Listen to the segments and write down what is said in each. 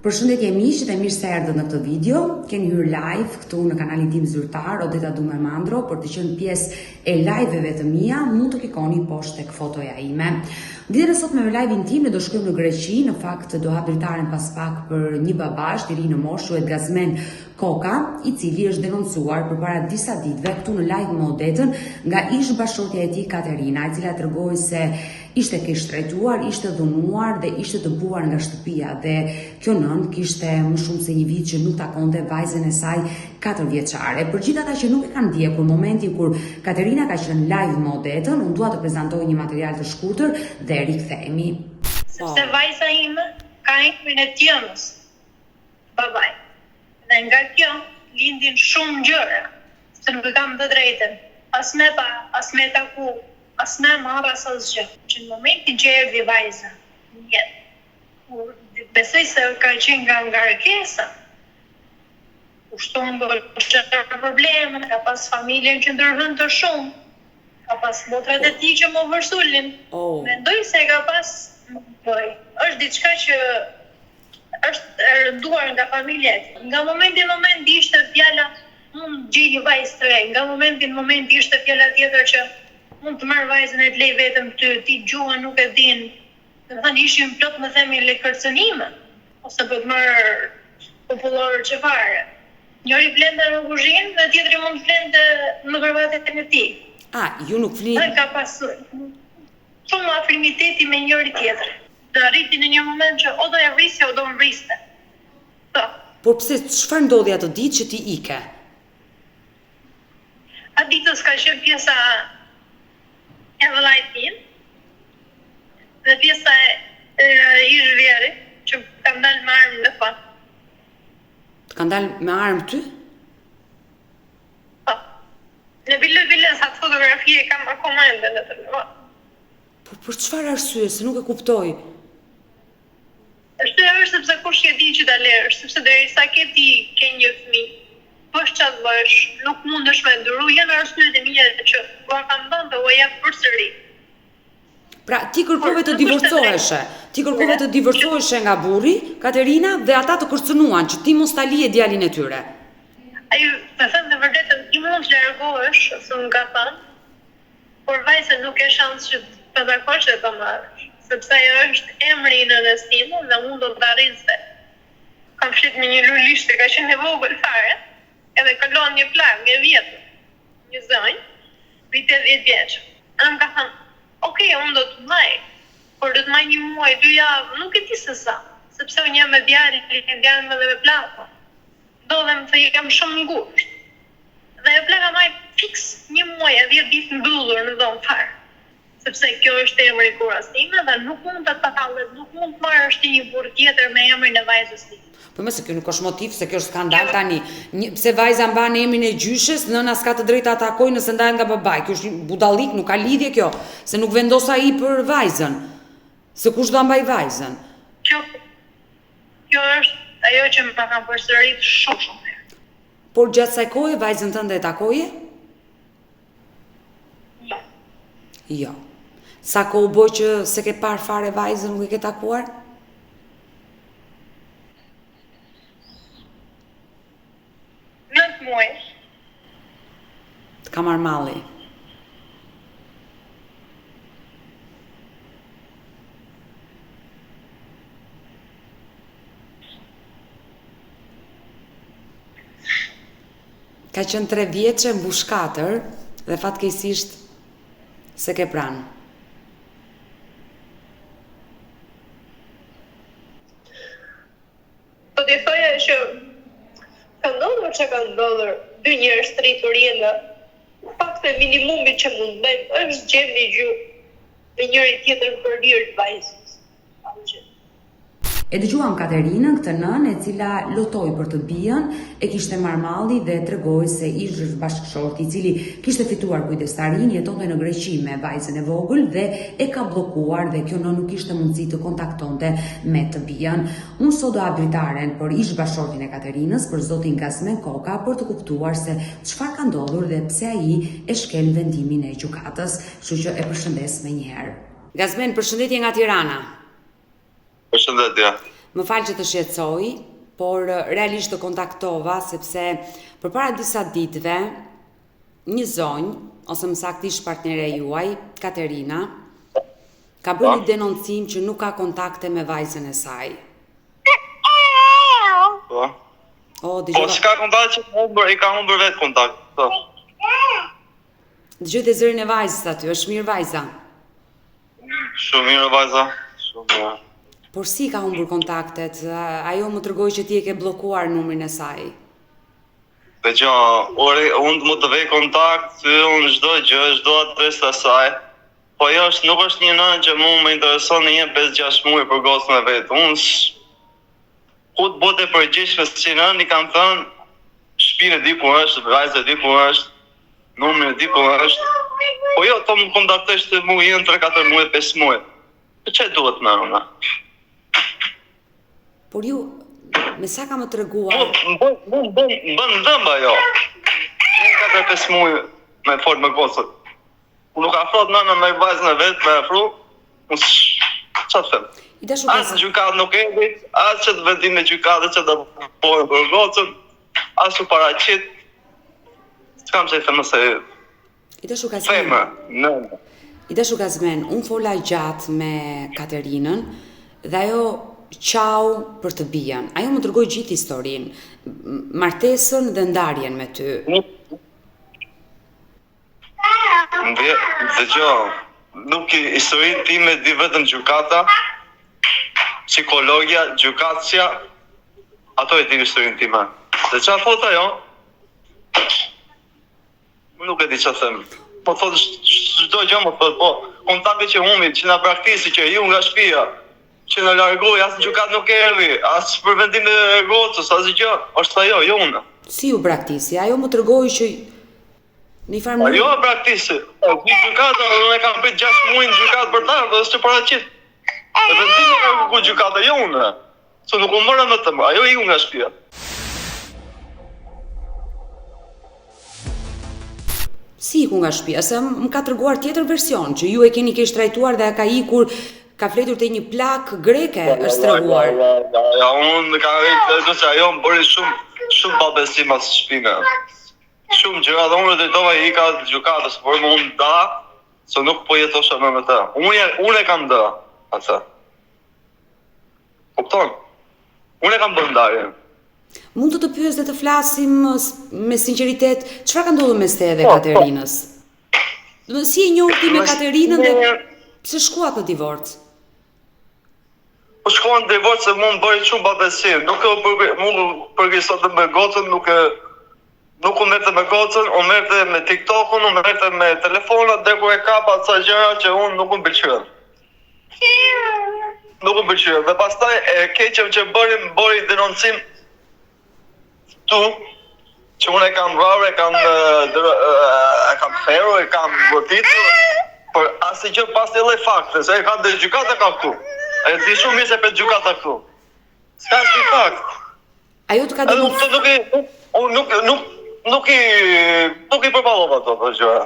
Përshëndetje miqtë dhe mirë se erdhët në këtë video. Keni hyrë live këtu në kanalin tim zyrtar Odeta Dume Mandro për të qenë pjesë e live-eve të mia, mund të klikoni poshtë tek fotoja ime. Ditën e sotme me live-in tim ne do shkojmë në Greqi, në fakt do ha dritaren pas pak për një babash i ri në moshë, quhet Gazmen Koka, i cili është denoncuar përpara disa ditëve këtu në live me Odetën nga ish bashkëshortja e tij Katerina, e cila tregoi se ishte keq trajtuar, ishte dhunuar dhe ishte dëbuar nga shtëpia dhe kjo nën kishte më shumë se një vit që nuk takonte vajzën e saj 4 vjeçare. Për gjithë ata që nuk e kanë ndjekur momentin kur Katerina ka qenë live me Odetën, unë dua të prezantoj një material të shkurtër dhe rikthehemi. Sepse vajza ime ka emrin e Tjënës, babaj. Dhe nga kjo lindin shumë gjëra, se nuk kam të drejtën, as me pa, as me taku, as me marr as asgjë. Që në momentin që erdhi vajza në jetë, besoj se ka qenë nga ngarkesa, ushton bërë probleme, ka pas familjen që ndërhën të shumë, ka pas motrat e tij që më vërsulin. Mendoj se ka pas, është diçka që është rënduar nga familja e tij. Nga momenti në moment ishte fjala mund gjej një vajzë të re, nga momenti në moment ishte fjala tjetër që mund të marr vajzën e të lej vetëm ti gjuhën nuk e din. Do të thënë ishim plot me themi le kërcënime ose për të marrë popullor çfarë. Njëri flente në kuzhinë dhe tjetri mund të flente në krevatin e tij. Ju nuk flini? Ka pasur shumë afiniteti me njëri tjetrin. Të arriti në një moment që o do e vriste o do më vriste. Por pse, çfarë ndodhi atë ditë që ti ike? Atë ditës ka qenë pjesa e vëllait tim dhe pjesa e ish vjeri që kam dalë me armë në fat. Të kanë dalë me armë ty? Po. Në bile sa të fotografie kam akoma ende në telefon. Por për çfarë arsye, se nuk e kuptoj? Është sepse kush e di që ta lërsh, sepse derisa ke një fëmijë, bësh çfarë bësh, nuk mundesh me nduru, janë arsyet e mia që ua kam dhënë dhe ua jap përsëri. Pra, ti kërkove të divorcoheshe. Ti kërkove të divorcoheshe nga burri, Katerina, dhe ata të kërcënuan që ti mos ta lije djalin e tyre. Ai, të them të vërtetën, ti mund të largohesh, ose më ka thënë, por vajza nuk ke shans që të takosh dhe të marrësh. Sepse ajo është emri i nënës time dhe unë do të arritse. Kam fshit me një lulishte, ka qenë e vogël fare, edhe kalon një plagë, një vjetër, një zënjë, vite 10 vjeç. Edhe më ka thënë, okej, unë do të maj, por do të maj një muaj, 2 javë, nuk e di se sa, sepse unë jam me djalin dhe me plagë. Do dhe më thë jam shumë ngushtë. Dhe e plaga maj fiks një muaj, e 10 ditë mbyllur në dhomë fare. Sepse kjo është emri i kuras time dhe nuk mund të tallet, nuk mund të marrësh ti një burr tjetër me emrin e vajzës time. Po mëse kjo nuk është motiv, se kjo është skandal tani. Pse vajza mban emrin e gjyshes, nëna s'ka të drejtë ta atakojë nëse ndahet nga babai. Kjo është budallik, nuk ka lidhje kjo, se nuk vendos ai për vajzën. Se kush do mbaj vajzën? Kjo është ajo që më ka përsërit shumë herë. Por gjatë kësaj kohe vajzën tënde e takoje? Jo. Sa kohë bë që se ke parë fare vajzën, nuk e ke takuar? Nëntë muaj. Të ka marrë malli. Ka qenë 3 vjeçe mbush 4 dhe fatkeqësisht se ke pranë. Po t'i thoja që ka ndodhur që ka ndodhur 2 njerëz të rritur jenë, pak të minimumi që mund bëjmë është gjemë një gjuhë me njëri tjetër për rirë të vajzës. E dëgjuam Katerinën, këtë nën e cila lotoi për të bijën, e kishte marrë malli dhe tregoi se ish bashkëshorti i cili kishte fituar kujdestarinë, jetonte në Greqi me vajzën e vogël dhe e ka bllokuar dhe kjo nën nuk kishte mundësi të kontaktonte me të bijën. Unë sot do hap dritaren për ish bashkëshortin e Katerinës, për zotin Gazmen Koka, për të kuptuar se çfarë ka ndodhur dhe pse ai e shkel vendimin e gjykatës, kështu që e përshëndes më një herë. Gazmen, përshëndetje nga Tirana. Përshëndetje. Më falë që të shqetësoj, por realisht të kontaktova sepse përpara disa ditëve një zonjë, ose më saktisht partnere juaj, Katerina, ka bërë një denoncim që nuk ka kontakte me vajzën e saj. Po. O, Po s'ka kontakt që i ka humbur vetë kontakt. Po. Dëgjoj zërin e vajzës aty, është mirë vajza. Shumë mirë vajza. Shumë mirë. Por si ka humbur kontaktet? Ajo më tregoi që ti e ke bllokuar numrin e saj. Unë më të vej kontakt, unë çdo gjë, çdo adresë e saj. Po nuk është një nënë që mu më intereson në 5-6 muaj për gocën e vetë. Unë ku të bote përgjithshme si nënë i kam thënë, shtëpinë di ku është, vajza di ku është, numri di ku është. Po to më kontaktesh të mu jenë 3-4 muaj, 5 muaj. Për çfarë duhet më unë? Por ju, me sa ka më treguar? Më bën dëmb ajo. 4-5 muaj me fol me gocën. Unë nuk afrot nëna me vajzën e vetë, me afru, çfarë them? As gjykatë nuk erdhi, as që të vendim me gjykatë që të bojnë për gocën, as u paraqit. S'kam që i them se... I dashu Gazmen, unë fola gjatë me Katerinën dhe ajo qau për të bijen. Ajo më tregoi gjithë historinë, martesën dhe ndarjen me ty. Nuk historinë time di vetëm gjykata, psikologja, gjykatësia, ato e di historinë time. Dhe çfarë thot ajo? Nuk e di çfarë them. Po thot çdo gjë më thot, po kontakti që humbi, që na praktisi që ju nga shtëpia, që na largoi, as gjykat nuk erdhi, as për vendim e gocës, as gjë, është ajo, jo unë. Si u praktisi? Ajo më tregoi që në farë ajo e praktisi. Një gjykata, unë e kam prit 6 muaj në gjykatë për ta, dhe s'të paraqit. E vendimi e ku gjykata, jo unë. Se nuk u morën më të më, ajo iku nga shtëpia. Si iku nga shtëpia? Se më ka treguar tjetër version, që ju e keni keq trajtuar dhe ka ikur, ka fletur te një plak greke, është treguar. Ja, unë ka rritë se ajo më bëri shumë pabesim as shtëpinë. Shumë gjëra dhe unë drejtova i ka gjykatës, por më unë da, se nuk po jetosha më me ta. Unë e kam da, atë. Kupton? Unë e kam bërë ndarjen. Mund të pyes dhe të flasim me sinqeritet, çfarë ka ndodhur mes teje dhe Katerinës? Do si e njohur ti me Katerinën dhe pse shkuat në divorc? Po shkuan në divorc se më bëri shumë pabesim. Nuk më përgjigjsonte me gocën, nuk u merrte me gocën, u merrte me TikTokun, u merrte me telefonat, dhe kur e kapa ca gjëra që unë nuk më pëlqyen. Nuk më pëlqyen. Dhe pastaj e keqëm që bëri denoncim tu, që unë e kam vrarë, e kam ferru, e kam goditur, por asnjë gjë pas të lloj fakte, se e kam dhe gjykata ka këtu. E di shumë mirë se për gjykata këtu. S'ka si fakt. Ajo të ka dhënë nuk i përballova ato gjëra.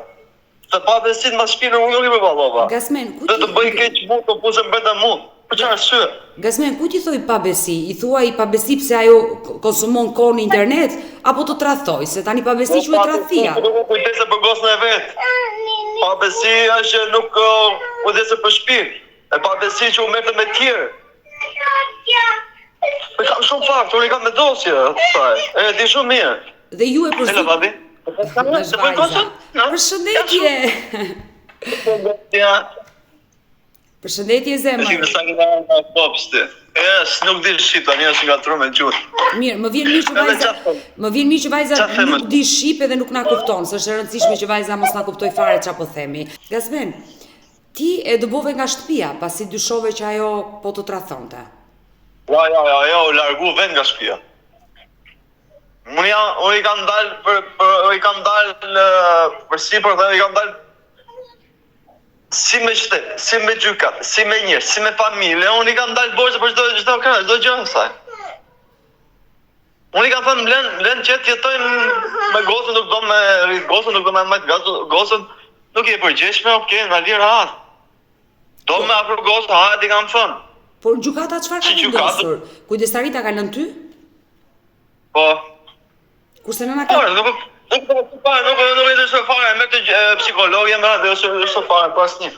Të pabesin mas shpinën unë nuk i përballova. Gazmen, ku ti? Të bëj keq mua, të pusëm brenda mua. Për çfarë arsye? Gazmen, ku ti thoj pabesi? I thuaj pabesi pse ajo konsumon kohë në internet apo të tradhtoj, se tani pabesi quhet tradhtia. Nuk kujdese për gocën e vet. Pabesi është nuk kujdese për shtëpinë. E pabesi që u merrte me të tjerë. Po kam shumë fakt, unë kam me dosje, thaj. E di shumë mirë. Dhe ju e përshtyp. Përshëndetje. Përshëndetje zemër. Ti më sa nga popsti. Nuk di shqip, tani është ngatruar me gjuhë. Mirë, më vjen mirë që vajza nuk di shqip edhe nuk na kupton, se është e rëndësishme që vajza mos na kuptoj fare çfarë po themi. Gazmen, ti e dëbove nga shtëpia, pasi dyshove që ajo po të tradhtonte. Ajo u largu vend nga shtëpia. Unë i kam dalë për sipër dhe i kam dalë si me qytet, si me gjykat, si me njerëz, si me familje, unë i kam dalë borxhe për çdo gjë saj. Unë i kam thënë mlen që të jetojmë me gocën, nuk do me rrit gocën, nuk do me majt gocën, nuk i e përgjeshme, okay, na lirë atë. Do me afër gocën, hajt i kam thënë. Por gjykata çfarë ka vendosur? Kujdestaria ka lënë ty? Po. Kurse nëna ka Nuk e të fare me të psikologja me atë është fare pas një.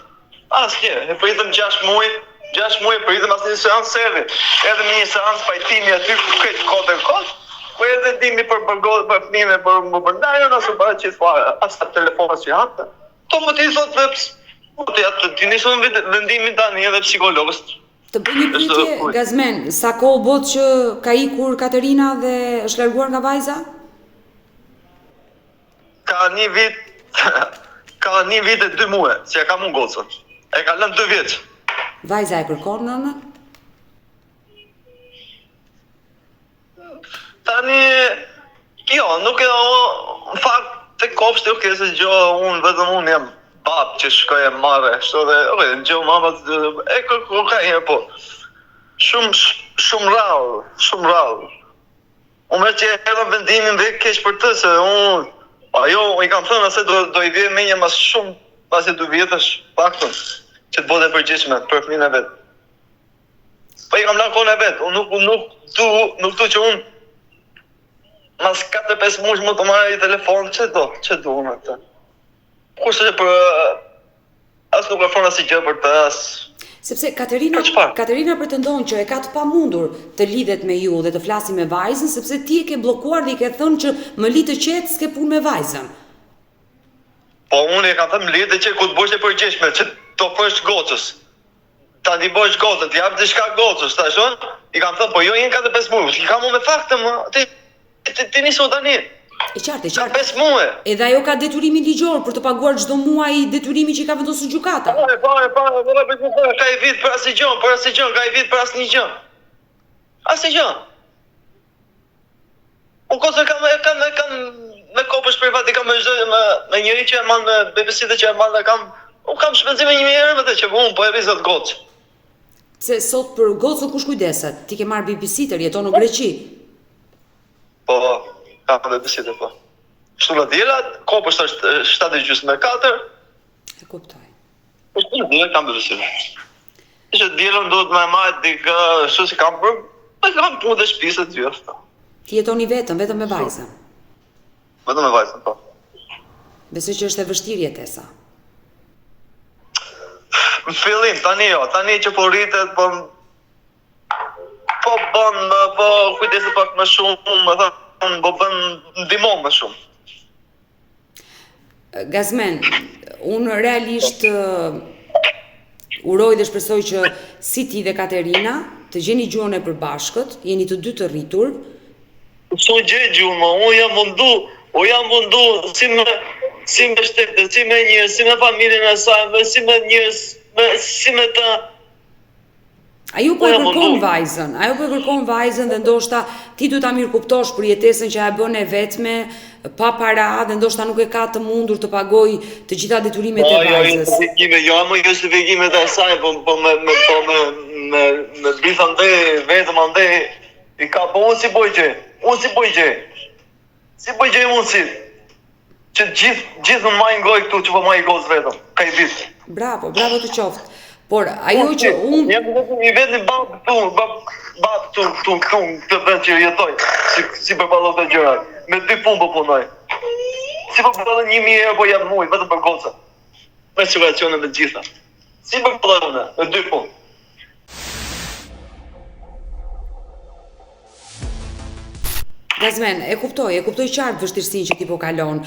Asnjë, e pritëm 6 muaj, 6 muaj pritëm asnjë seancë servi. Edhe me një seancë pajtimi aty këtë kohë. Po edhe dimi për fëmijën e për më bërndajën ose për që fare, as telefonat që janë. To më t'i thotë ti nisën vendimin tani edhe psikologës. Të bëj një pyetje, Gazmen, sa kohë bot që ka ikur Katerina dhe është larguar nga vajza? Ka një vit e 2 muaj, që e ka mund gocën. E ka lënë 2 vjeç. Vajza e kërkon nënën? Tani, jo, nuk e në fakt të kopshtë nuk e se gjo, vetëm unë jam babë që shkoj e marre, shto dhe, në gjo mamat, e kërka një po. Shumë rallë. Unë që e edhe vendimin dhe keq për të, se unë, ajo, i kam thënë ase do i vje menja mas shumë, pasi 2 vjetësh, paktën, që të bote përgjithshme për fëmijën e vetë. Po i kam lanë kohën e vetë, unë nuk du që unë mas 4-5 muaj më të marrë i telefon, që do unë atë. Kurse për as nuk e fona si gjë për të as. Sepse Katerina pretendon që e ka të pamundur të lidhet me ju dhe të flasi me vajzën, sepse ti e ke bllokuar dhe i ke thënë që më li të qetë s'ke punë me vajzën. Po unë e kam thënë më li të qetë ku të bësh e përgjithshme, që të ofrosh gocës. Ta ti bësh gocën, të jap diçka gocës, tash i kam thënë po jo jeni 4-5 muaj, i kam unë me fakte më. Ti niso tani. E qartë. 5 muaj. Edhe ajo ka deturimin ligjor për të paguar çdo muaj deturimi që i ka vendosur gjykata. Ka i vit për asnjë gjë, ka i vit për asnjë gjë. Asnjë gjë. Unë kose kam me kopësh private, kam me njëri që e manë me babysitter që e manë, unë kam shpenzime 1000 euro me të që unë po e vizat gocë. Se sot për gocën kush kujdeset? Ti ke marrë babysitter, jeton në Greqi. Po, kam babysitter, po. Shtu në djelat, kopësht është 7:24. E kuptoj. Po shtu në djelat kam babysitter. Që djelën duhet me majtë dikë, shtu si kam për, kam punë dhe shpisë të gjithë. Ti jetoni vetëm me vajzën? Vetëm me vajzën, po. Besoj që është e vështirë jetesa. Në fillim, tani që po rritet, po kujdeset pak më shumë, po bën ndihmon më shumë. Gazmen, unë realisht uroj dhe shpresoj që si ti dhe Katerina të gjeni gjuhën e përbashkët, jeni të dy të rritur. Su gjej gjuhën, unë jam mundu si me shtetë, si me njërës, si me familjen e saj, si me njërës, si me të... Ajo po e kërkon vajzën dhe ndoshta ti du ta mirë kuptosh për jetesën që e bën e vetme, pa para dhe ndoshta nuk e ka të mundur të pagoj të gjitha deturimet e vajzës. Jo, më justifikimet e saj, po me bithë ande, vetëm ande, i ka, po unë si boj gjë, që gjithë në majnë goj këtu që po majnë gozë vetëm, ka i bitë. Bravo të qoftë. Por ajo që unë... I vetë një babë këtu këtë vend që jetoj, si përballon të gjëra, me 2 punë po punoj. Si përballon 1000 euro po jam muaj, vetëm për goca. Me situacionet me gjitha. Si përballon me 2 punë. Gazmen, e kuptoj qartë vështirësinë që ti po kalon,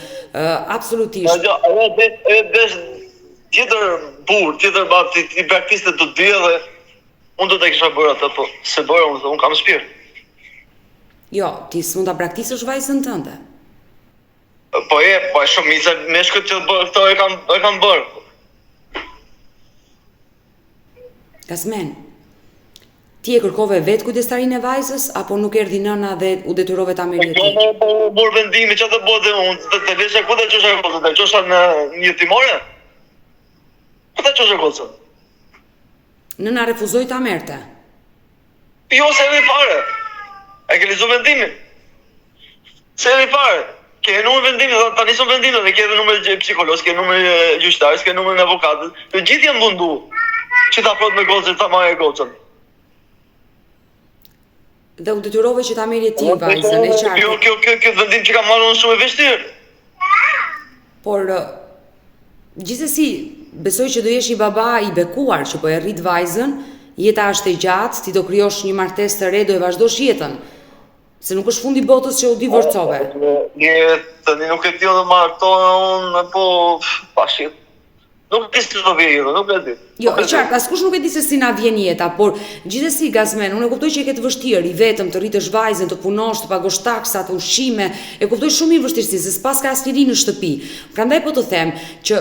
absolutisht. Tjetër burë, tjetër babë, ti praktiste të dyja dhe unë do të kisha bërë atë, po se bërë unë kam shpirë. Jo, ti s'mund ta praktikësh vajzën tënde. Po e shumë, me shkët që bërë, këto e kam bërë. Gazmen, ti e kërkove vetë kujdestarinë e vajzës, apo nuk erdhi nëna dhe u detyrove ta merrje ti? Po morë vendimi që të bëte unë, të lesha ku të qosha gocën, të qosha në një timore? Ku të qosha gocën? Nëna refuzoi ta merrte. Jo, se e fare. E ke lizu vendimin. Se e fare. Ke numër vendimin, ta nisun vendimin, dhe ke edhe numër psikologës, ke numër gjyqtarës, ke numër në avokatës. Të gjithë janë mundu që ta afrohet me gocën, ta marrë gocën. Dhe u detyrove që ta merrje ti vajzën, e qartë. Kjo vendim që kam marrë unë shumë e vështirë. Por gjithsesi, besoj që do jesh i baba i bekuar që po e rrit vajzën, jeta është e gjatë, ti do krijosh një martesë të re, do e vazhdosh jetën. Se nuk është fundi botës që u divorcove. Tani nuk e di unë martohen unë, po pashit. Nuk di se do vjen jeta, nuk e di. Jo, e qartë, askush nuk e di se si na vjen jeta, por gjithsesi Gazmen, unë e kuptoj që e ke të vështirë, i vetëm të rritësh vajzën, të punosh, të pagosh taksat, ushqime, e kuptoj shumë mirë vështirësi, se s'pas ka asnjëri në shtëpi. Prandaj po të them që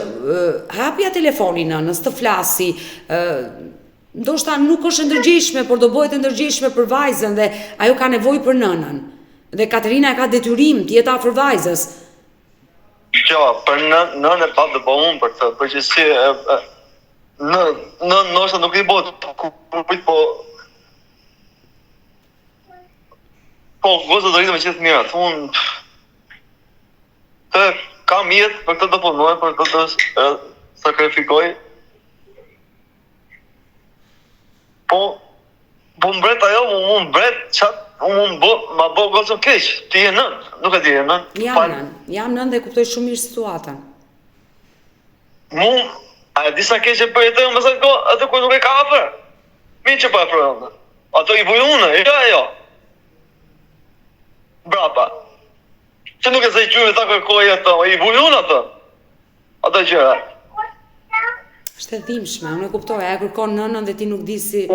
hapja telefonin nënës, të flasi, ndoshta nuk është e ndërgjegjshme, por do bëhet e ndërgjegjshme për vajzën dhe ajo ka nevojë për nënën. Dhe Katerina e ka detyrim të jetë afër vajzës. Jo, për nën e pa të po unë për të, për që si nështë nuk i botë, po gozë do rritë me qëtë mirat, unë të kam jetë për të punoj, për të sakrifikoj, po mbret ajo, unë mbret qatë, unë ma bo gozën keq, ti e nën, nuk e ti e nën. Jam nën dhe kuptoj shumë mirë situatën. A e disa keq e për e të jo mësën ko, atë ku nuk e ka apër. Minë që pa e për e ato i buj une, jo. Brapa. Që nuk e se i gjyri ta kërkoj e të, i buj une atë. Ato gjëra. Është e dhimbshme, unë e kuptoj, e kërkon nënën dhe ti nuk di si... E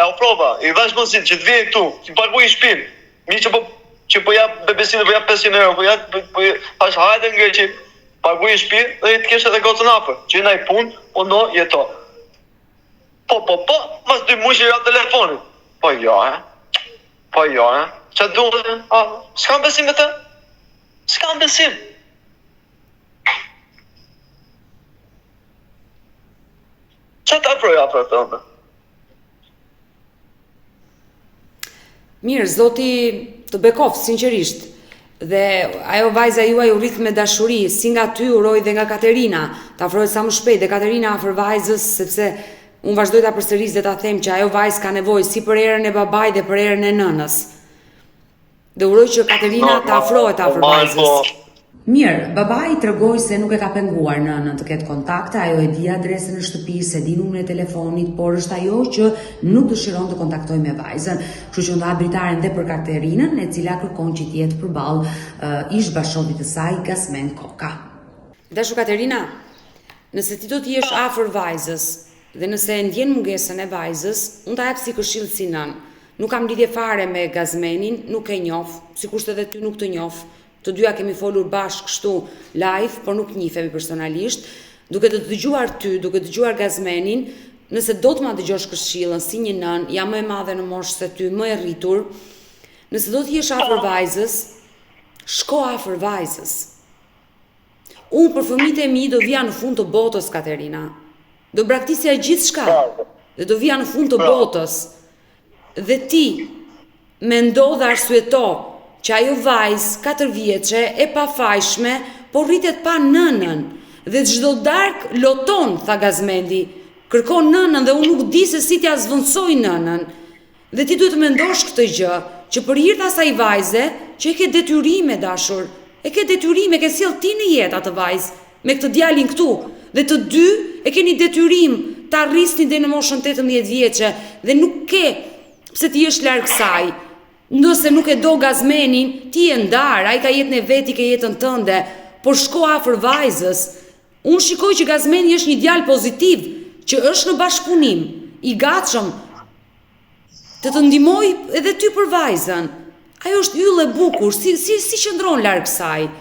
ofrova, i dhash mësit që të vjen këtu, që paguaj i shpin. Mi që po jap bebesinë, po jap 500 euro, po hash hajde nga që paguaj i shpin dhe i të kesh edhe gocën afër. Që jena i punë, po no, jeto. Po, mas 2 muaj që ja telefonit. Po jo, Që duhet, s'kam besim me të? S'kam besim. Që të afroj të ndë? Mirë, zoti të bekoft, sinqerisht. Dhe ajo vajza juaj u rrit me dashuri, si nga ty uroj dhe nga Katerina, të afrohet sa më shpejt dhe Katerina afër vajzës, sepse unë vazhdoj ta përsëris dhe ta them që ajo vajzë ka nevojë si për erën e babait dhe për erën e nënës. Dhe uroj që Katerina të afrohet afër vajzës. Mirë, babai tregoi se nuk e ka penguar nënën të ketë kontakte, ajo e di adresën e shtëpisë, e di numrin e telefonit, por është ajo që nuk dëshiron të kontaktojë me vajzën. Kështu që nda britaren dhe për Katerinën, e cila kërkon që të jetë përballë ish bashkëshortit të saj, Gazmen Koka. Dashur Katerina, nëse ti do të jesh afër vajzës dhe nëse e ndjen mungesën e vajzës, unë ta jap si këshill si nën. Nuk kam lidhje fare me Gazmenin, nuk e njoh, sikurse edhe ty nuk të njoh. Të dyja kemi folur bashkë kështu live, por nuk njihemi personalisht. Duke të dëgjuar ty, duke dëgjuar Gazmenin, nëse do të ma dëgjosh këshillën si një nën, jam më e madhe në moshë se ty, më e rritur, nëse do të jesh afër vajzës, shko afër vajzës. Unë për fëmijët e mi do vija në fund të botës, Katerina. Do braktisja gjithçka dhe do vija në fund të botës. Dhe ti mendo dhe arsyeto që ajo vajzë 4 vjeçe e pafajshme, por rritet pa nënën, dhe çdo darkë loton, tha Gazmendi, kërkon nënën dhe unë nuk di se si t'ja zvendçoj nënën. Dhe ti duhet të mendosh këtë gjë, që për hir të asaj vajze, që e ke detyrime dashur, e ke detyrime, ke sjell ti në jetë atë vajzë, me këtë djalin këtu, dhe të dy e keni detyrim të arrisni deri në moshën 18 vjeçe dhe nuk ke pse ti jesh larg saj. Nëse nuk e do Gazmenin, ti e ndar, ai ka jetën e vet, ke jetën tënde, por shko afër vajzës. Unë shikoj që Gazmeni është një djalë pozitiv, që është në bashkëpunim, i gatshëm të të ndihmoj edhe ty për vajzën. Ajo është yll e bukur, si qëndron larg saj.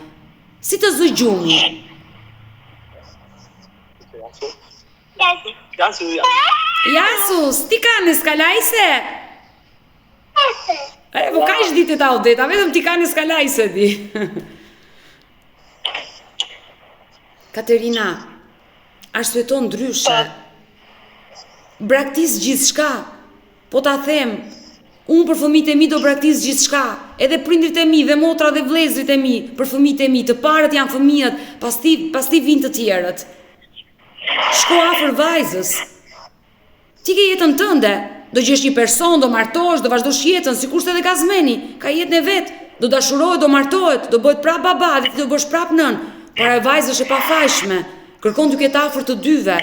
Si të zëgjumi. Jasus, ti kanë skalajse? Po ka ish ditë ta udeta, vetëm ti kanë skalajse di. Katerina, arsyeton ndryshe. Braktis gjithçka. Po ta them, unë për fëmijët e mi do braktis gjithçka, edhe prindrit e mi dhe motra dhe vëllezrit e mi, për fëmijët e mi, të parët janë fëmijët, pastaj vijnë të tjerët. Shko afër vajzës. Ti ke jetën tënde, do gjesh një person, do martohesh, do vazhdosh jetën, sikurse edhe Gazmeni, ka jetën e vet, do dashurohet, do martohet, do bëhet prap baba, dhe ti do bësh prap nën. Por ajo vajzë është e pafajshme, kërkon t'ju ketë afër të dyve.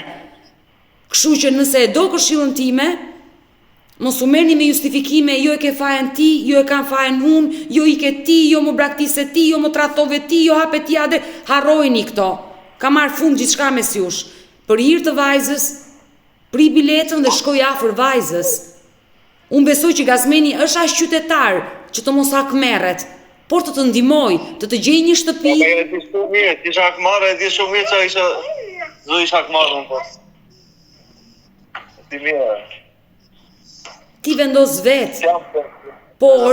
Kështu që nëse e do këshillën time, mos u merrni me justifikime, jo e ke fajën ti, jo e kam fajën unë, jo i ke ti, jo më braktise ti, jo më tradhtove ti, jo hape ti adre, harrojni këto. Ka marrë fund gjithçka mes jush. Për hir të vajzës, pri biletën dhe shkoj afër vajzës. Unë besoj që Gazmeni është aq qytetar që të mos hakmerret, por të të ndihmoj, të gjej një shtëpi. E di shumë mirë, ti hakmarrë, e di shumë mirë që isha hakmarrë unë po. Ti mirë. Ti vendos vetë, por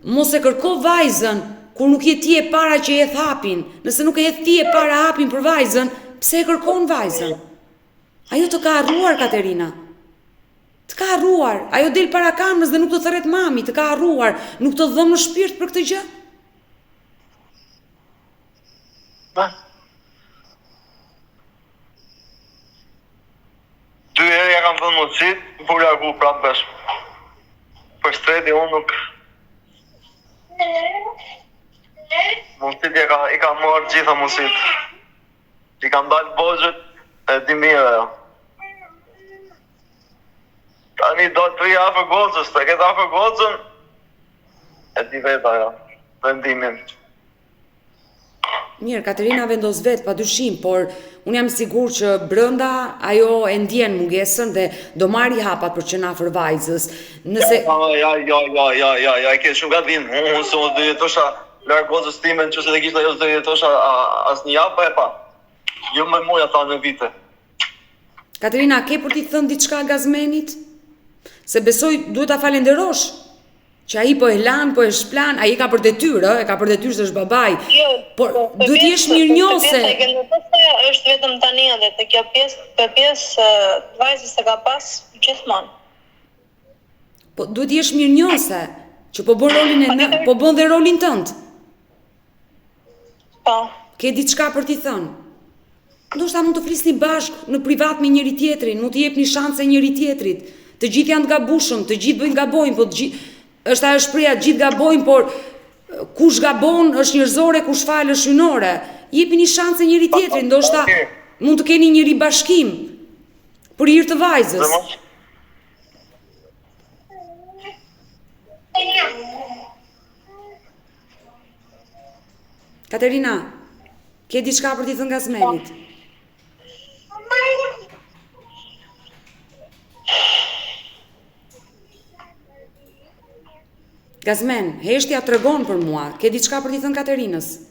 mos e kërko vajzën kur nuk je ti e para që e hapin. Nëse nuk e je ti e para hapin për vajzën, pse e kërkon vajzën? Ajo të ka harruar, Katerina. Të ka harruar. Ajo del para kamrës dhe nuk të thërret mami, të ka harruar. Nuk të dhëm në shpirt për këtë gjë? Ba? 2 herë ja kam thënë mundësit, por largu prapë besh. Për streti unë nuk... Mundësit i ka marrë gjitha mundësit. I kam dalë bozhët e di mirë ajo. Tani do të rri afër gocës, të ketë afër gocën, e di vetë ajo, vendimin. Mirë, Katerina vendos vetë, pa dyshim, por unë jam sigur që brënda ajo e ndjen mungesën dhe do marri hapat për që na afër vajzës. Nëse... Ja, e ke shumë gatim. Unë se unë do jetosha larg gocës time, nëse të kishte ajo do jetosha asnjë javë e pa. Jo më muja ta në vite. Katerina, ke për t'i thënë diçka Gazmenit? Se besoj duhet ta falenderosh. Që ai po e lan, po e shplan, ai ka për detyrë, e ka për detyrë se është babai. Por duhet jesh mirënjohse. Është vetëm tani edhe te kjo pjesë vajzës e ka pas gjithmonë. Po duhet jesh mirënjohse, që po bën rolin po bën dhe rolin tënd. Po. Ke diçka për t'i thënë? Ndoshta mund të flisni bashkë në privat me njëri tjetrin, mund t'i jepni shanse njëri tjetrit. Të gjithë janë të gabushëm, të gjithë bëjnë gabojnë, po është ajo shpreha, të gjithë gabojnë, por kush gabon është njerëzore, kush fal është hynore. Jepi një shanse njëri tjetrit, ndoshta mund të keni njëri bashkim për hir të vajzës. Katerina, ke diçka për t'i thënë Gazmenit? Gazmen, heshtja tregon për mua, ke diçka për t'i thënë Katerinës?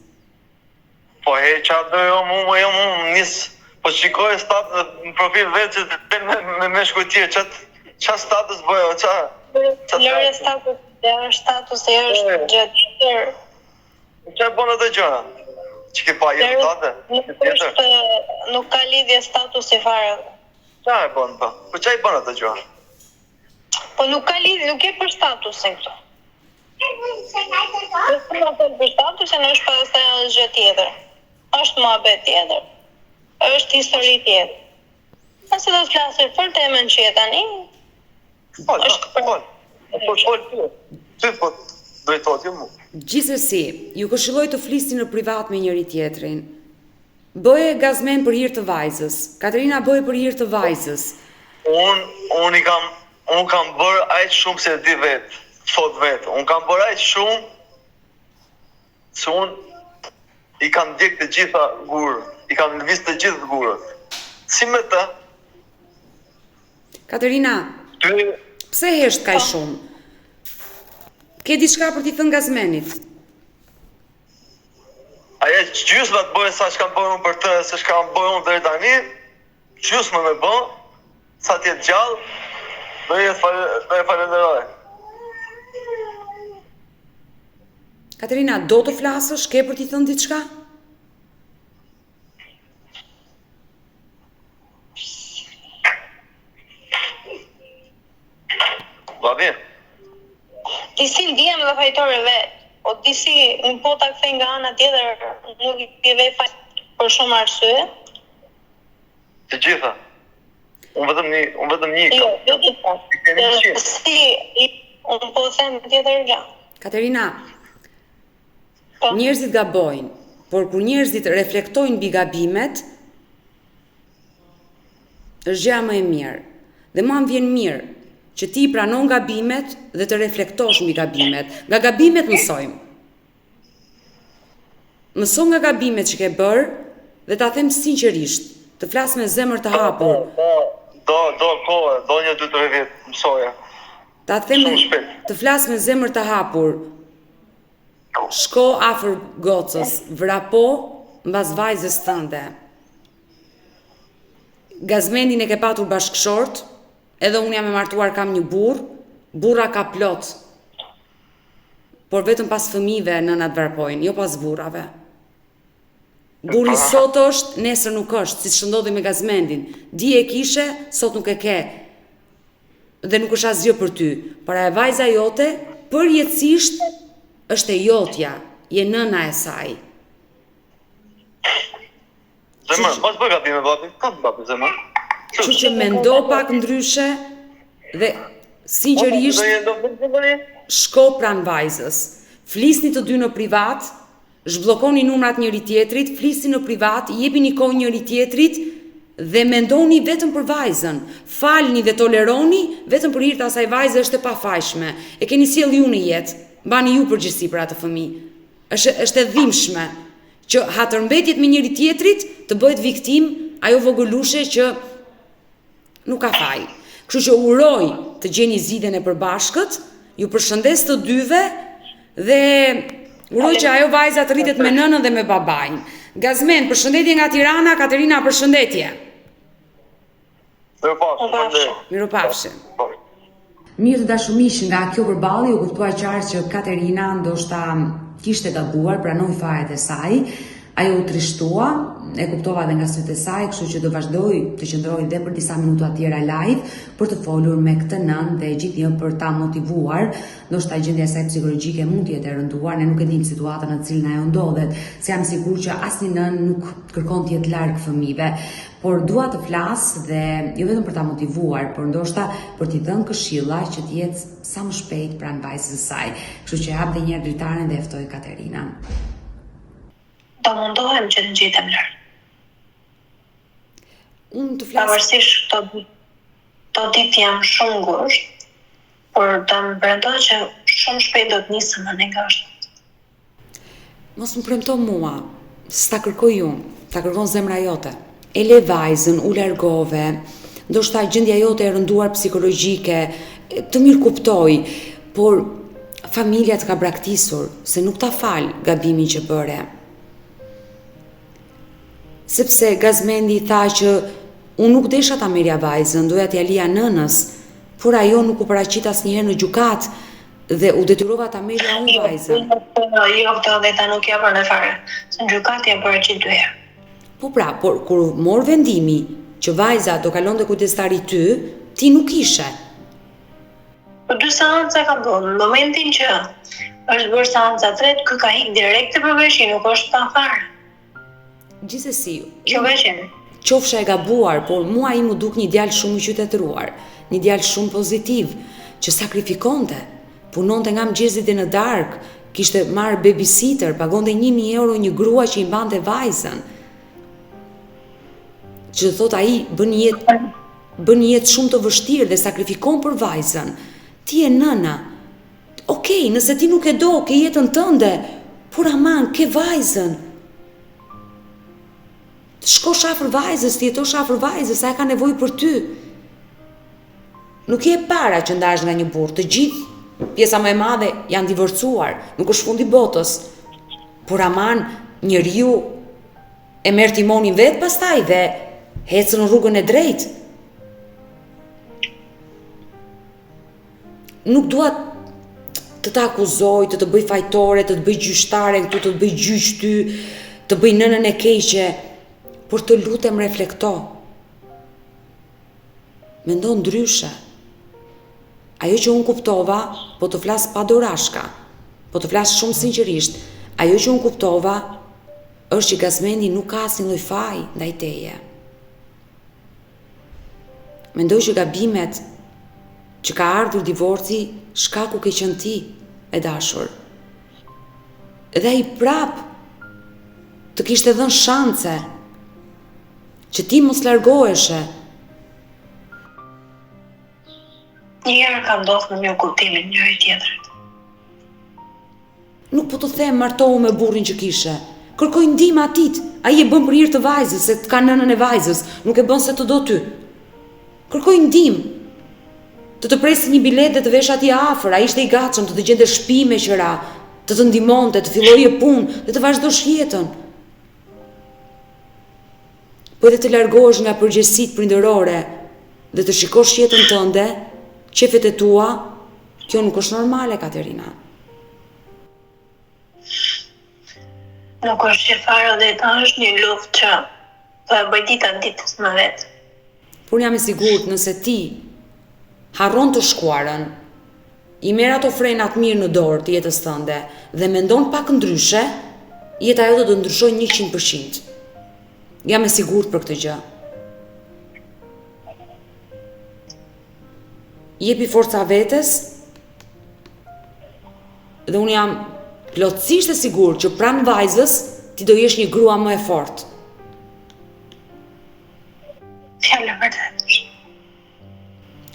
Po heqa do jo mu nis, po shikoj status në profil vetë që të me shkujtje, qa status bëjo, qa? Lërë status e është gjë tjetër. Qa e bënë të gjëra? Që ke pa jetë tate? Nuk ka lidhje status i fare. Qa e bënë pa? Po qa i bënë të gjëra? Po nuk ka lidhje, nuk e për statusin këto. Për statusin është pastaj gjë tjetër. Është muhabet tjetër. Është histori tjetër. Nëse do të flasësh për temën që je tani, Gjithsesi, ju këshilloj të flisni në privat me njëri tjetrin. Bëje Gazmen për hir të vajzës. Katerina bëje për hir të vajzës. Unë kam bërë aq shumë se di vetë. Thot vetë, unë kam bërë aq shumë se unë i kam djekë të gjitha gurët, i kam lëviz të gjithë gurët. Si me të? Katerina, pse hesht kaq shumë? Ke diçka për t'i thënë Gazmenit? Aja gjysma të bëjë sa që kam bërë unë për të, se që kam bërë unë deri tani, gjysma me bë, sa t'jetë gjallë, do e falenderoj. Katerina, do të flasësh, ke për t'i thënë diçka? Babi? Disi ndjem dhe fajtore vetë, o disi në po ta kthej nga ana tjetër, nuk i vej fajt për shumë arsye. Të gjitha? Unë vetëm një. Jo, si, unë po them tjetër gjë. Katerina, njerëzit gabojnë, por kur njerëzit reflektojnë mbi gabimet, është gjëja më e mirë. Dhe mua më vjen mirë që ti pranon gabimet dhe të reflektosh mbi gabimet. Nga gabimet mësojmë. Mëso nga gabimet që ke bërë dhe ta them sinqerisht, të flas me zemër të hapur. Do 1-2-3 vjet mësoja. Ta them të flas me zemër të hapur. Shko afër gocës, vrapo mbas vajzës tënde. Gazmendin e ke patur bashkëshort, edhe unë jam e martuar, kam një burra ka plot. Por vetëm pas fëmijëve nënat vrapojnë, jo pas burrave. Burri sot është, nesër nuk është, siç ndodhi me Gazmendin. Dije e kishe, sot nuk e ke. Dhe nuk është asgjë për ty. Para e vajza jote, përjetësisht është e jotja, je nëna e saj. Zemër, pas bëj gabime babi, ka babi zemër. Kështu që mendo pak ndryshe dhe sinqerisht shko pran vajzës. Flisni të dy në privat, zhbllokoni numrat njëri tjetrit, flisni në privat, jepini kohë njëri tjetrit dhe mendoni vetëm për vajzën. Falni dhe toleroni vetëm për hir të asaj vajze është e pafajshme. E keni sjell ju në jetë, mbani ju përgjegjësi për atë fëmijë. Është e dhimbshme që hatërmbetjet me njëri tjetrit të bëhet viktim ajo vogëlushe që nuk ka faj. Kështu që uroj të gjeni zgjidhjen e përbashkët, ju përshëndes të dyve dhe uroj që ajo vajza të rritet me nënën dhe me babain. Gazmend, përshëndetje nga Tirana, Katerina, përshëndetje. Miropafshim. Mirë të dashumish, nga kjo përballje u kuptua qartë që Katerina ndoshta kishte gabuar, pranoi fajet e saj. Ajo u trishtua, e kuptova dhe nga sytë e saj, kështu që do vazhdoj të qëndroj dhe për disa minuta tjera live për të folur me këtë nën dhe gjithnjë për ta motivuar. Ndoshta gjendja e saj psikologjike mund të jetë e rënduar, ne nuk e dimë situatën në cilën ajo ndodhet, se jam sigurt që asnjë nën nuk kërkon të jetë larg fëmijëve, por dua të flas dhe jo vetëm për ta motivuar, por ndoshta për t'i dhënë këshilla që të jetë sa më shpejt pranë vajzës së saj. Kështu që hap edhe një herë dritaren dhe ftoj Katerinën. Do mundohem që të ngjitem lart. Unë të flas. Pavarësisht këto ditë jam shumë ngushtë, por të më premtoj që shumë shpejt do të nisem në negosht. Mos më premto mua, s'ta kërkoj unë, ta kërkon zemra jote. E le vajzën, u largove, ndoshta gjendja jote e rënduar psikologjike, të mirë kuptoj, por familja të ka braktisur, se nuk ta fal gabimin që bëre. Sepse Gazmendi tha që unë nuk desha ta merja vajzën, doja t'ja lija nënës, por ajo nuk u paraqit asnjëherë në gjykat dhe u detyrova ta merja unë vajzën. Jo, këtë dhe ta nuk ja bërë në fare, se në gjykat ja paraqit 2 herë. Po pra, por kur mor vendimi që vajza do kalonte kujdestari ty, ti nuk ishe. Po 2 seanca ka bërë, në momentin që është bërë seanca 3, kë ka hik direkt të përveshje, nuk është ta fare. Gjithsesi, qofsha e gabuar, por mua i mu duk një djalë shumë i qytetëruar, një djalë shumë pozitiv, që sakrifikonte, punonte nga mëngjesit e në darkë, kishte marrë babysitter, pagonte 1.000 euro një grua që i mbante vajzën. Që thot ai bën një jetë shumë të vështirë dhe sakrifikon për vajzën. Ti e nëna. Okej, nëse ti nuk e do, ke jetën tënde, por aman, ke vajzën. Shko shafër vajzës, ti jeto shafër vajzës, sa e ka nevojë për ty. Nuk je para që ndash nga një burr, të gjithë pjesa më e madhe janë divorcuar, nuk është fundi botës. Por aman, njeriu e merr timonin vet pastaj dhe ecën në rrugën e drejtë. Nuk dua të ta akuzoj, të bëj fajtore, të bëj gjyqtare, këtu të bëj gjyq ty, të bëj nënën e keqe, por të lutem reflekto. Mendo ndryshe. Ajo që unë kuptova, po të flas pa dorashka, po të flas shumë sinqerisht, ajo që unë kuptova është që Gazmendi nuk ka asnjë lloj faji ndaj teje. Mendoj që gabimet që ka ardhur divorci, shkaku ke qenë ti, e dashur. Edhe ai prap të kishte dhënë shanse që ti mos largoheshe. Një herë ka ndodhur në mirëkuptimin njëri tjetrit. Nuk po të them martohu me burrin që kishe. Kërkoj ndihmë atit. Ai e bën për hir të vajzës, se ka nënën e vajzës, nuk e bën se të do ty. Kërkoj ndihmë. Të presi një bilet dhe të vesh atje afër, ai ishte i gatshëm të gjente shtëpi me qira, të ndihmonte, të fillojë punë dhe të vazhdosh jetën. Po edhe të largohesh nga përgjegjësitë prindërore dhe të shikosh jetën tënde, qefet e tua, kjo nuk është normale, Katerina. Nuk është që fare dhe ta është një luftë që të e bëj ditës më vetë. Por jam e sigurt nëse ti harron të shkuarën, i merr ato frenat mirë në dorë të jetës tënde dhe mendon pak ndryshe, jeta jote do të ndryshojë 100%. Jam e sigurt për këtë gjë. Jepi forca vetes dhe unë jam plotësisht e sigurt që pranë vajzës ti do jesh një grua më e fortë. Fjallë vërtet.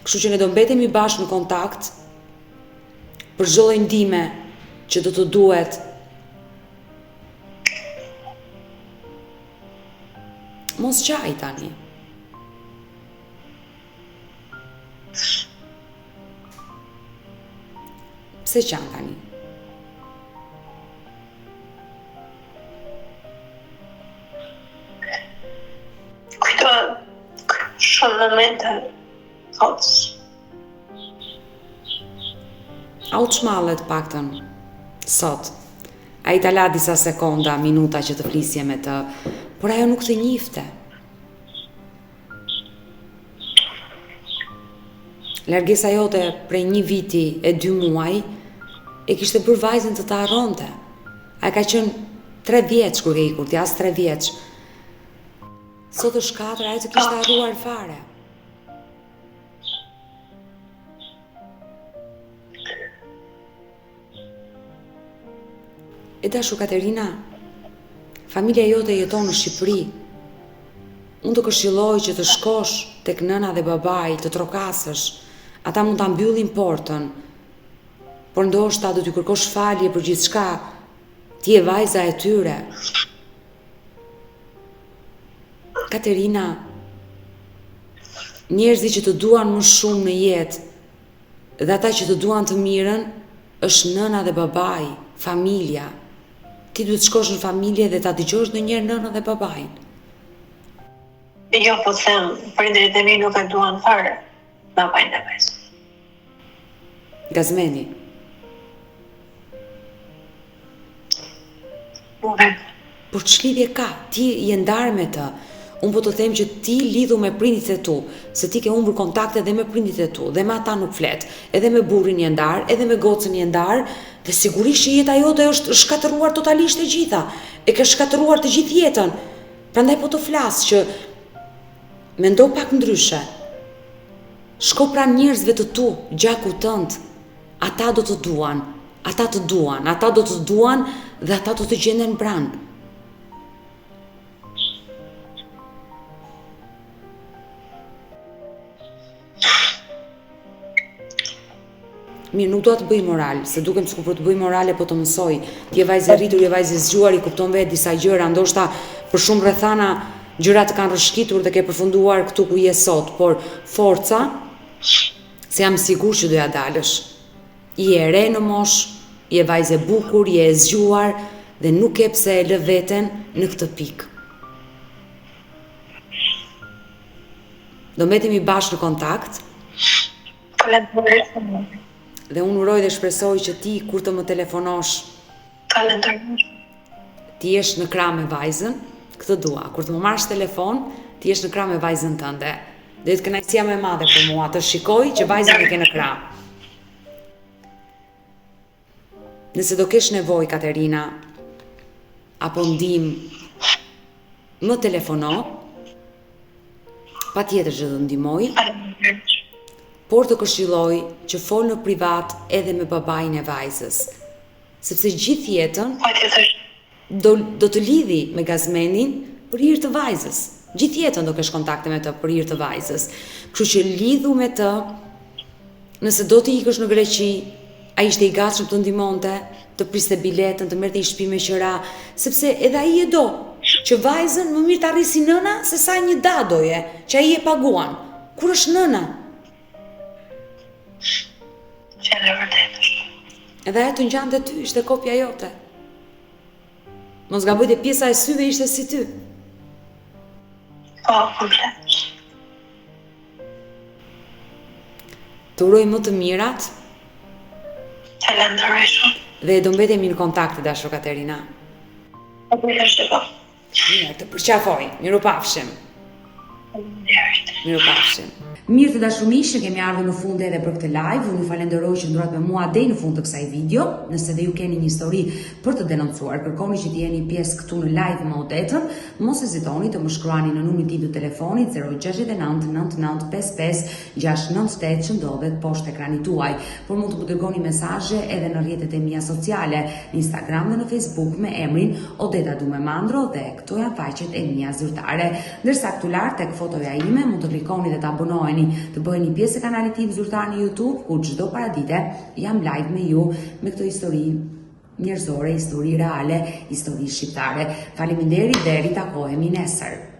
Kështu që ne do mbetemi bashkë në kontakt për çdo lloj ndihme që do të duhet. Mos qaj tani. Pse qan tani? Shumë momente thotës. A u çmallet paktën sot? A i ta la disa sekonda, minuta që të flisje me të, por ajo nuk të njifte. Largesa jote prej 1 viti e 2 muaj e kishte bërë vajzën të harronte. A ka qenë 3 vjeç kur ke ikur, ti as 3 vjeç. Sot është 4, ajo të kishte harruar fare. E dashu Katerina, familja jote jeton në Shqipëri. Unë të këshilloj që të shkosh tek nëna dhe babai, të trokasësh. Ata mund ta mbyllin portën, por ndoshta do t'i kërkosh falje për gjithçka. Ti je vajza e tyre. Katerina, njerëzit që të duan më shumë në jetë dhe ata që të duan të mirën është nëna dhe babai, familja. Ti duhet të shkosh në familje dhe ta dëgjosh ndonjëherë nënën dhe babain. Jo, po them, prindërit e mi nuk e duan fare babain e vajzës. Gazmeni. Por ç'lidhje ka? Ti je ndarë me të. Unë po të them që ti lidhu me prindit e tu, se ti ke humbur kontakte edhe me prindit e tu, dhe me ata nuk flet, edhe me burrin je ndarë, edhe me gocën je ndarë, dhe sigurisht që jeta jote është shkatëruar totalisht e gjitha, e ke shkatëruar të gjithë jetën. Prandaj po të flas që mendo pak ndryshe. Shko pranë njerëzve të tu, gjakut tënd. Ata do të duan, ata të duan, ata do të duan dhe ata do të gjenden pranë. Mirë, nuk do të bëj moral, se dukem sikur për të bëj morale po të mësoj. Ti je vajzë e rritur, je vajzë e zgjuar, i kupton vetë disa gjëra, ndoshta për shumë rrethana gjërat kanë rrëshqitur dhe ke përfunduar këtu ku je sot, por forca, se jam sigurt që do ja dalësh. Je e re në mosh, je vajzë e bukur, je e zgjuar dhe nuk ke pse e lë veten në këtë pikë. Do mbetemi bashkë në kontakt. Dhe unë uroj dhe shpresoj që ti, kur të më telefonosh, ti jesh në krah me vajzën, këtë dua. Kur të më marrësh telefon, ti jesh në krah me vajzën tënde. Dhe të kënaqësia më e madhe për mua, të shikoj që vajzën e ke në krah. Nëse do kesh nevojë, Katerina, apo ndihmë, më telefono. Patjetër që do ndihmoj, Faleminderit. por të këshilloj që fol në privat edhe me babain e vajzës, sepse gjithë jetën Patjetër. do të lidhi me gazmenin për hir të vajzës. Gjithë jetën do kesh kontakte me të për hir të vajzës. Kështu që lidhu me të, nëse do të ikësh në Greqi, ai ishte i gatshëm të ndihmonte, të priste biletën, të merrte një shtëpi me qira, sepse edhe ai e do që vajzën më mirë të arrisi nëna se sa një dadoje që ai e paguan. Kur është nëna? Fjallë e vërtetës. Edhe ajo të ngjante ty, ishte kopja jote. Mos gaboj te pjesa e syve ishte si ty. Po, komplet. Të uroj më të mirat Falenderoj shumë. dhe do mbetemi në kontakt, dashur Katerina. Po bëjtë është po. Mirë, të përqafoj. Mirupafshim. Faleminderit. Mirupafshim. Mirë të dashur miq, që kemi ardhur në fund edhe për këtë live. Unë ju falenderoj që ndrohet me mua deri në fund të kësaj video. Nëse dhe ju keni një histori për të denoncuar, kërkoni që të jeni pjesë këtu në live më udhëtën. Mos hezitoni të më shkruani në numrin tim të telefonit 069 99 55 698 që ndodhet poshtë ekranit tuaj. Por mund të më dërgoni mesazhe edhe në rrjetet e mia sociale, në Instagram dhe në Facebook me emrin Odeta Dumemandro dhe këto janë faqet e mia zyrtare. Ndërsa këtu lart tek fotoja ime mund të klikoni dhe të abonoheni, të bëheni pjesë e kanalit tim zyrtar në YouTube, ku çdo paradite jam live me ju me këtë histori njerëzore, histori reale, histori shqiptare. Faleminderit dhe ritakohemi nesër.